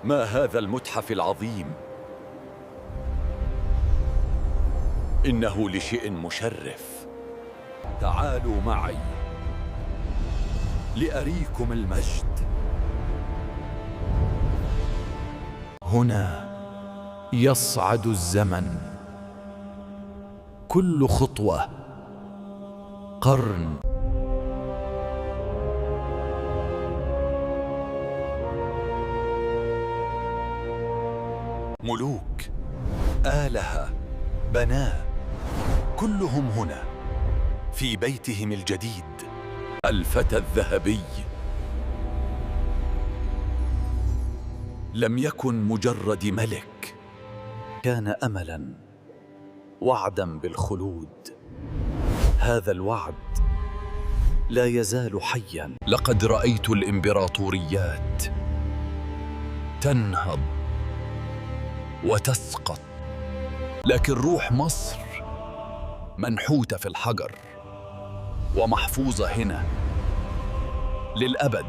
ما هذا المتحف العظيم؟ إنه لشيء مشرف. تعالوا معي لأريكم المجد. هنا يصعد الزمن، كل خطوة قرن. ملوك، آلهة، بناء، كلهم هنا في بيتهم الجديد. الفتى الذهبي لم يكن مجرد ملك، كان أملاً، وعداً بالخلود. هذا الوعد لا يزال حياً. لقد رأيت الإمبراطوريات تنهض وتسقط، لكن روح مصر منحوتة في الحجر ومحفوظة هنا للأبد.